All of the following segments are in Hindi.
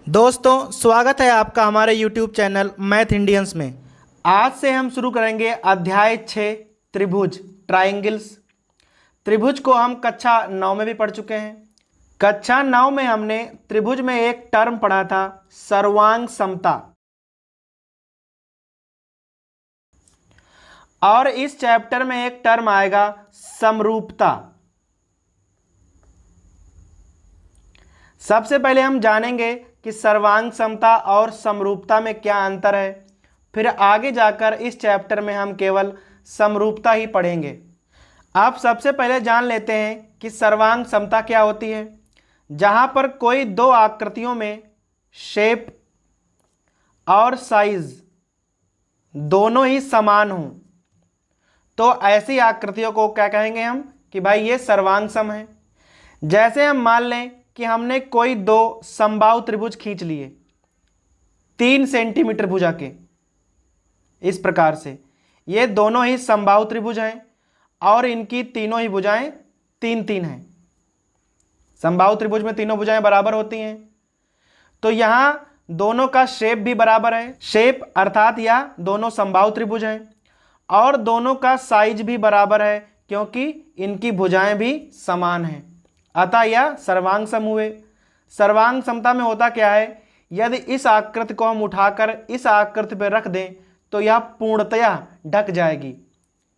दोस्तों स्वागत है आपका हमारे YouTube चैनल मैथ इंडियंस में। आज से हम शुरू करेंगे अध्याय 6 त्रिभुज ट्राइंगल्स। त्रिभुज को हम कक्षा 9 में भी पढ़ चुके हैं। कक्षा 9 में हमने त्रिभुज में एक टर्म पढ़ा था सर्वांग समता, और इस चैप्टर में एक टर्म आएगा समरूपता। सबसे पहले हम जानेंगे कि सर्वांग समता और समरूपता में क्या अंतर है, फिर आगे जाकर इस चैप्टर में हम केवल समरूपता ही पढ़ेंगे। आप सबसे पहले जान लेते हैं कि सर्वांग समता क्या होती है। जहां पर कोई दो आकृतियों में शेप और साइज दोनों ही समान हों तो ऐसी आकृतियों को क्या कहेंगे हम कि भाई ये सर्वांग सम है। जैसे हम मान लें कि हमने कोई दो समबाहु त्रिभुज खींच लिए 3 सेंटीमीटर भुजा के, इस प्रकार से ये दोनों ही समबाहु त्रिभुज हैं और इनकी तीनों ही भुजाएं 3-3 हैं। समबाहु त्रिभुज में तीनों भुजाएं बराबर होती हैं, तो यहां दोनों का शेप भी बराबर है। शेप अर्थात यह दोनों समबाहु त्रिभुज हैं और दोनों का साइज भी बराबर है क्योंकि इनकी भुजाएं भी समान हैं, अतः यह सर्वांग सम हुए। सर्वांग समता में होता क्या है, यदि इस आकृति को हम उठाकर इस आकृति पर रख दें तो यह पूर्णतया ढक जाएगी,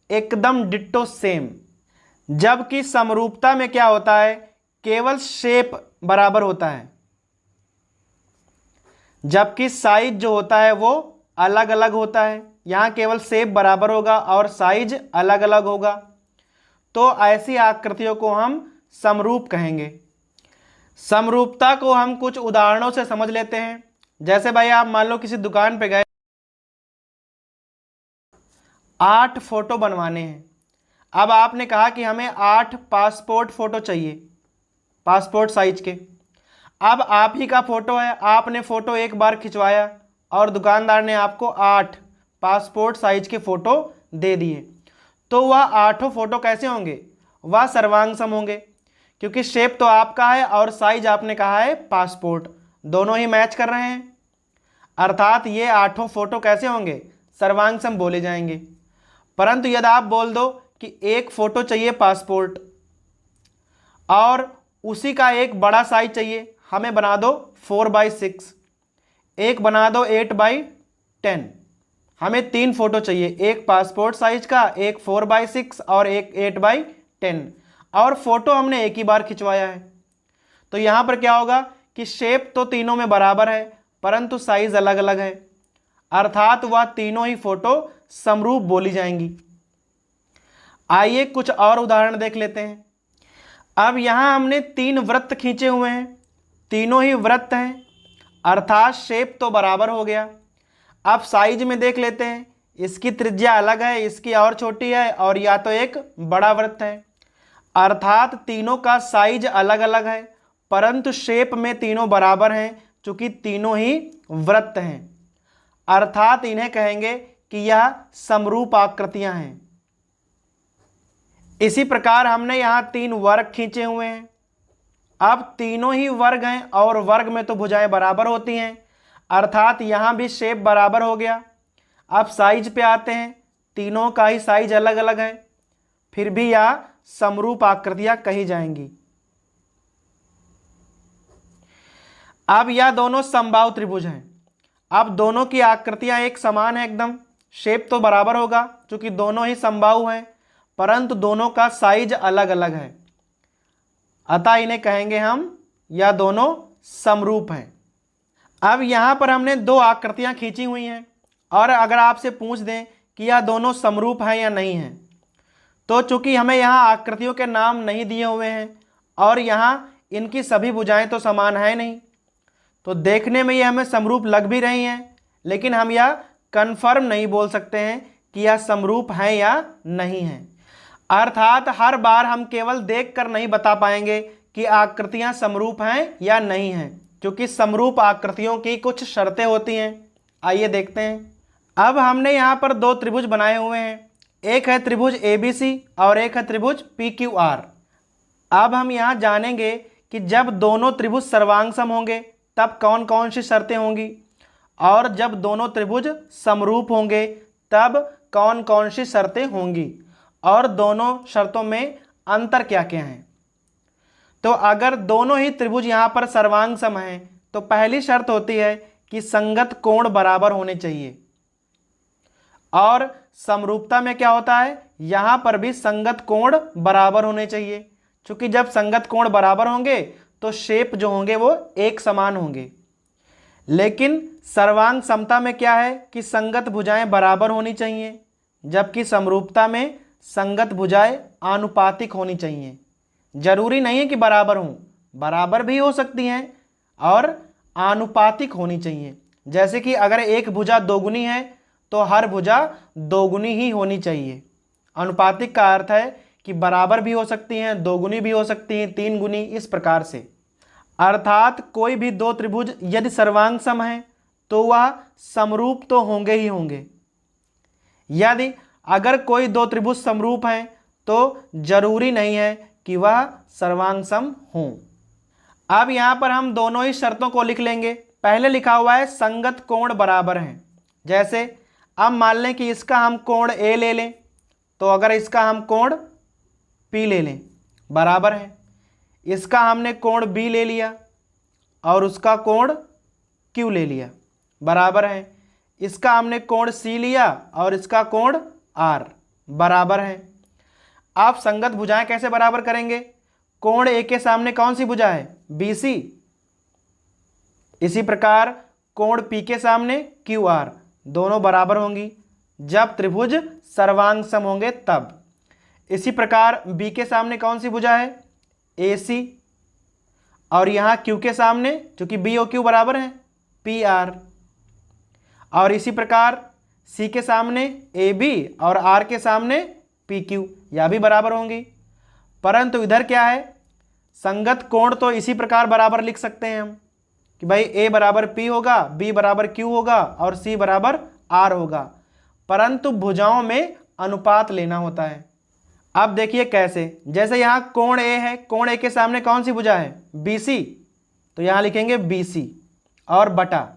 एकदम डिट्टो सेम। जबकि समरूपता में क्या होता है, केवल शेप बराबर होता है, जबकि साइज जो होता है वो अलग अलग होता है। यहां केवल शेप बराबर होगा और साइज अलग अलग होगा, तो ऐसी आकृतियों को हम समरूप कहेंगे। समरूपता को हम कुछ उदाहरणों से समझ लेते हैं। जैसे भाई आप मान लो किसी दुकान पे गए, 8 फोटो बनवाने हैं। अब आपने कहा कि हमें 8 पासपोर्ट फोटो चाहिए, पासपोर्ट साइज के। अब आप ही का फोटो है, आपने फोटो एक बार खिंचवाया और दुकानदार ने आपको 8 पासपोर्ट साइज के फोटो दे दिए, तो वह 8 फोटो कैसे होंगे, वह सर्वांग सम होंगे, क्योंकि शेप तो आपका है और साइज आपने कहा है पासपोर्ट, दोनों ही मैच कर रहे हैं, अर्थात ये 8 फोटो कैसे होंगे, सर्वांग सम बोले जाएंगे। परंतु यदि आप बोल दो कि एक फोटो चाहिए पासपोर्ट और उसी का एक बड़ा साइज चाहिए, हमें बना दो 4x6, एक बना दो 8x10, हमें 3 फोटो चाहिए, एक पासपोर्ट साइज का, एक 4x6 और एक 8x10, और फोटो हमने एक ही बार खिंचवाया है। तो यहां पर क्या होगा कि शेप तो तीनों में बराबर है परंतु साइज अलग अलग है, अर्थात वह तीनों ही फोटो समरूप बोली जाएंगी। आइए कुछ और उदाहरण देख लेते हैं। अब यहां हमने 3 वृत्त खींचे हुए हैं, तीनों ही वृत्त हैं, अर्थात शेप तो बराबर हो गया। अब साइज में देख लेते हैं, इसकी त्रिज्या अलग है, इसकी और छोटी है, और या तो एक बड़ा वृत्त है, अर्थात तीनों का साइज अलग अलग है परंतु शेप में तीनों बराबर हैं, चूंकि तीनों ही वृत्त हैं, अर्थात इन्हें कहेंगे कि यह समरूप आकृतियां हैं। इसी प्रकार हमने यहां 3 वर्ग खींचे हुए हैं। अब तीनों ही वर्ग हैं और वर्ग में तो भुजाएं बराबर होती हैं, अर्थात यहां भी शेप बराबर हो गया। अब साइज पे आते हैं, तीनों का ही साइज अलग अलग है, फिर भी यह समरूप आकृतियां कही जाएंगी। अब यह दोनों समबाहु त्रिभुज हैं। अब दोनों की आकृतियां एक समान है, एकदम शेप तो बराबर होगा क्योंकि दोनों ही समबाहु हैं, परंतु दोनों का साइज अलग अलग है, अतः इन्हें कहेंगे हम यह दोनों समरूप हैं। अब यहां पर हमने 2 आकृतियां खींची हुई हैं और अगर आपसे पूछ दें कि यह दोनों समरूप हैं या नहीं हैं, तो चूंकि हमें यहाँ आकृतियों के नाम नहीं दिए हुए हैं और यहाँ इनकी सभी भुजाएं तो समान है नहीं, तो देखने में ये हमें समरूप लग भी रही हैं, लेकिन हम यह कन्फर्म नहीं बोल सकते हैं कि यह समरूप हैं या नहीं हैं। अर्थात हर बार हम केवल देखकर नहीं बता पाएंगे कि आकृतियां समरूप हैं या नहीं हैं, क्योंकि समरूप आकृतियों की कुछ शर्तें होती हैं। आइए देखते हैं। अब हमने यहाँ पर 2 त्रिभुज बनाए हुए हैं, एक है त्रिभुज ABC और एक है त्रिभुज PQR। अब हम यहाँ जानेंगे कि जब दोनों त्रिभुज सर्वांग सम होंगे तब कौन कौन सी शर्तें होंगी, और जब दोनों त्रिभुज समरूप होंगे तब कौन कौन सी शर्तें होंगी, और दोनों शर्तों में अंतर क्या क्या है। तो अगर दोनों ही त्रिभुज यहाँ पर सर्वांग सम हैं तो पहली शर्त होती है कि संगत कोण बराबर होने चाहिए, और समरूपता में क्या होता है, यहाँ पर भी संगत कोण बराबर होने चाहिए, क्योंकि जब संगत कोण बराबर होंगे तो शेप जो होंगे वो एक समान होंगे। लेकिन सर्वांग समता में क्या है कि संगत भुजाएं बराबर होनी चाहिए, जबकि समरूपता में संगत भुजाएं आनुपातिक होनी चाहिए। जरूरी नहीं है कि बराबर हों, बराबर भी हो सकती हैं और आनुपातिक होनी चाहिए। जैसे कि अगर एक भुजा दोगुनी है तो हर भुजा दोगुनी ही होनी चाहिए। अनुपातिक का अर्थ है कि बराबर भी हो सकती हैं, दोगुनी भी हो सकती हैं, तीन गुनी, इस प्रकार से। अर्थात कोई भी दो त्रिभुज यदि सर्वांग सम है तो वह समरूप तो होंगे ही होंगे। यदि अगर कोई दो त्रिभुज समरूप हैं तो जरूरी नहीं है कि वह सर्वांग सम हों। अब यहां पर हम दोनों ही शर्तों को लिख लेंगे। पहले लिखा हुआ है संगत कोण बराबर हैं। जैसे अब मान लें कि इसका हम कोण ए ले लें, तो अगर इसका हम कोण पी ले लें बराबर है, इसका हमने कोण बी ले लिया और उसका कोण क्यू ले लिया बराबर है, इसका हमने कोण सी लिया और इसका कोण आर बराबर है। आप संगत भुजाएं कैसे बराबर करेंगे, कोण ए के सामने कौन सी भुजा है, बी सी, इसी प्रकार कोण पी के सामने क्यू आर, दोनों बराबर होंगी जब त्रिभुज सर्वांग सम होंगे तब। इसी प्रकार बी के सामने कौन सी भुजा है, ए सी, और यहाँ क्यू के सामने, चूंकि बी और क्यू बराबर हैं, पी आर, और इसी प्रकार सी के सामने ए बी और आर के सामने पी क्यू, यह भी बराबर होंगी। परंतु इधर क्या है, संगत कोण तो इसी प्रकार बराबर लिख सकते हैं हम कि भाई ए बराबर पी होगा, बी बराबर क्यू होगा और सी बराबर आर होगा, परंतु भुजाओं में अनुपात लेना होता है। अब देखिए कैसे, जैसे यहाँ कोण ए है, कोण ए के सामने कौन सी भुजा है, बी सी, तो यहाँ लिखेंगे बी सी और बटा।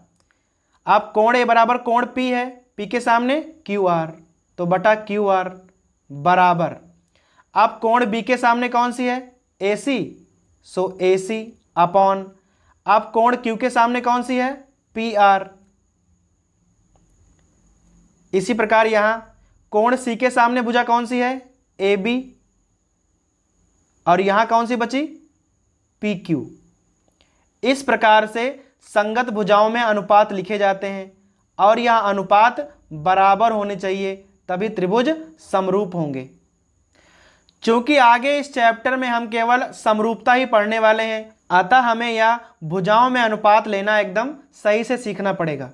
अब कोण ए बराबर कोण पी है, पी के सामने क्यू आर, तो बटा क्यू आर बराबर। अब कोण बी के सामने कौन सी है, ए सी, सो ए सी अपॉन, अब कोण क्यू के सामने कौन सी है, पी आर। इसी प्रकार यहां कोण सी के सामने भुजा कौन सी है, ए बी, और यहां कौन सी बची, पी क्यू। इस प्रकार से संगत भुजाओं में अनुपात लिखे जाते हैं और यह अनुपात बराबर होने चाहिए, तभी त्रिभुज समरूप होंगे। चूंकि आगे इस चैप्टर में हम केवल समरूपता ही पढ़ने वाले हैं, अतः हमें यह भुजाओं में अनुपात लेना एकदम सही से सीखना पड़ेगा।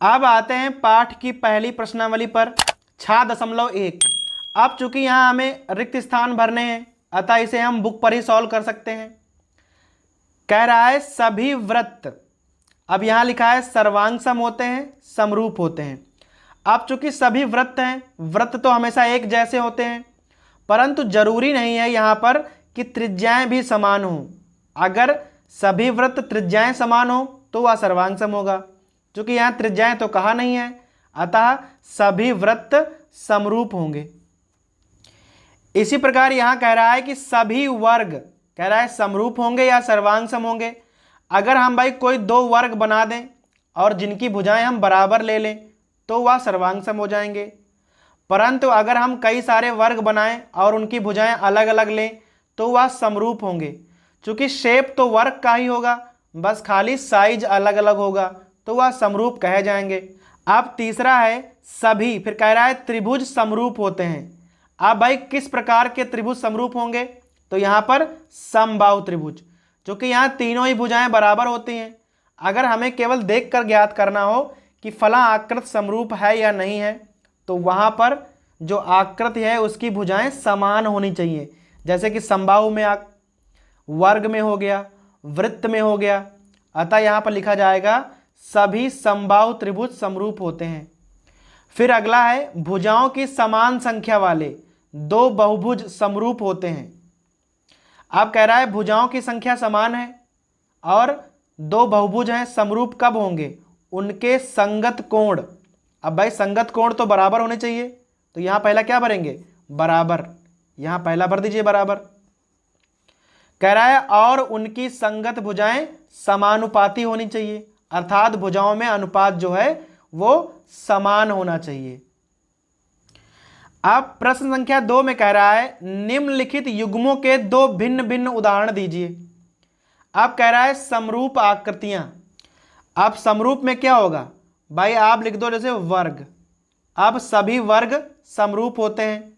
अब आते हैं पाठ की पहली प्रश्नावली पर 6.1। अब चूंकि यहाँ हमें रिक्त स्थान भरने हैं अतः इसे हम बुक पर ही सॉल्व कर सकते हैं। कह रहा है सभी वृत्त, अब यहाँ लिखा है सर्वांग सम होते हैं, समरूप होते हैं। अब चूंकि सभी वृत्त हैं, वृत्त तो हमेशा एक जैसे होते हैं, परंतु जरूरी नहीं है यहाँ पर कि त्रिज्याएं भी समान हों। अगर सभी वृत्त त्रिज्याएं समान हो तो वह सर्वांग सम होगा, क्योंकि यहाँ त्रिज्याएं तो कहा नहीं है, अतः सभी वृत्त समरूप होंगे। इसी प्रकार यहाँ कह रहा है कि सभी वर्ग, कह रहा है समरूप होंगे या सर्वांग सम होंगे। अगर हम भाई कोई दो वर्ग बना दें और जिनकी भुजाएं हम बराबर ले लें तो वह सर्वांग सम हो जाएंगे, परंतु अगर हम कई सारे वर्ग बनाएं और उनकी भुजाएं अलग अलग लें तो वह समरूप होंगे, क्योंकि शेप तो वर्ग का ही होगा, बस खाली साइज अलग अलग होगा, तो वह समरूप कहे जाएंगे। अब तीसरा है सभी, फिर कह रहा है त्रिभुज समरूप होते हैं। अब भाई किस प्रकार के त्रिभुज समरूप होंगे, तो यहाँ पर समबाहु त्रिभुज, क्योंकि यहाँ तीनों ही भुजाएं बराबर होती हैं। अगर हमें केवल देखकर ज्ञात करना हो कि फला आकृत समरूप है या नहीं है, तो वहाँ पर जो आकृति है उसकी भुजाएं समान होनी चाहिए। जैसे कि समबाहु में वर्ग में हो गया, वृत्त में हो गया, अतः यहाँ पर लिखा जाएगा सभी समबाहु त्रिभुज समरूप होते हैं। फिर अगला है भुजाओं की समान संख्या वाले दो बहुभुज समरूप होते हैं। अब कह रहा है भुजाओं की संख्या समान है और दो बहुभुज हैं, समरूप कब होंगे? उनके संगत कोण। अब भाई संगत कोण तो बराबर होने चाहिए, तो यहां पहला क्या भरेंगे? बराबर। यहां पहला भर दीजिए बराबर। कह रहा है और उनकी संगत भुजाएं समानुपाती होनी चाहिए, अर्थात भुजाओं में अनुपात जो है वो समान होना चाहिए। अब प्रश्न संख्या 2 में कह रहा है निम्नलिखित युग्मों के दो भिन्न भिन्न उदाहरण दीजिए। अब कह रहा है समरूप आकृतियां। अब समरूप में क्या होगा भाई? आप लिख दो जैसे वर्ग। अब सभी वर्ग समरूप होते हैं।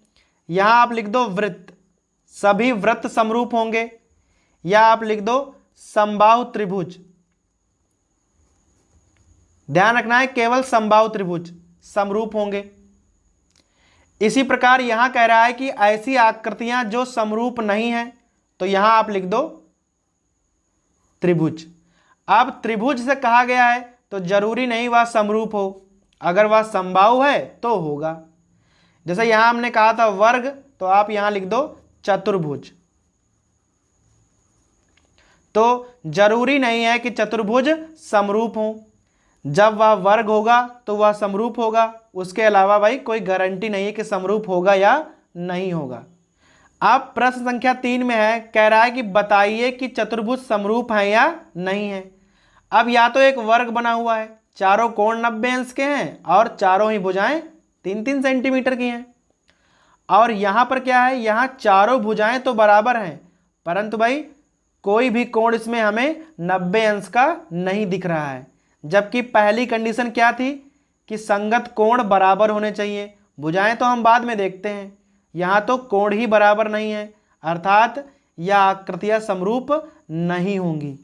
यहां आप लिख दो वृत्त, सभी वृत्त समरूप होंगे। या आप लिख दो समबाहु त्रिभुज। ध्यान रखना है केवल समबाहु त्रिभुज समरूप होंगे। इसी प्रकार यहां कह रहा है कि ऐसी आकृतियां जो समरूप नहीं है, तो यहां आप लिख दो त्रिभुज। अब त्रिभुज से कहा गया है तो जरूरी नहीं वह समरूप हो, अगर वह समबाहु है तो होगा। जैसे यहां हमने कहा था वर्ग, तो आप यहां लिख दो चतुर्भुज। तो जरूरी नहीं है कि चतुर्भुज समरूप हो, जब वह वर्ग होगा तो वह समरूप होगा, उसके अलावा भाई कोई गारंटी नहीं है कि समरूप होगा या नहीं होगा। अब प्रश्न संख्या 3 में है, कह रहा है कि बताइए कि चतुर्भुज समरूप है या नहीं है। अब या तो एक वर्ग बना हुआ है, चारों कोण 90 अंश के हैं और चारों ही भुजाएं 3-3 सेंटीमीटर की हैं, और यहां पर क्या है, यहां चारों भुजाएं तो बराबर हैं, परंतु भाई कोई भी कोण इसमें हमें 90 अंश का नहीं दिख रहा है। जबकि पहली कंडीशन क्या थी कि संगत कोण बराबर होने चाहिए, भुजाएं तो हम बाद में देखते हैं। यहां तो कोण ही बराबर नहीं है, अर्थात यह आकृतियां समरूप नहीं होंगी।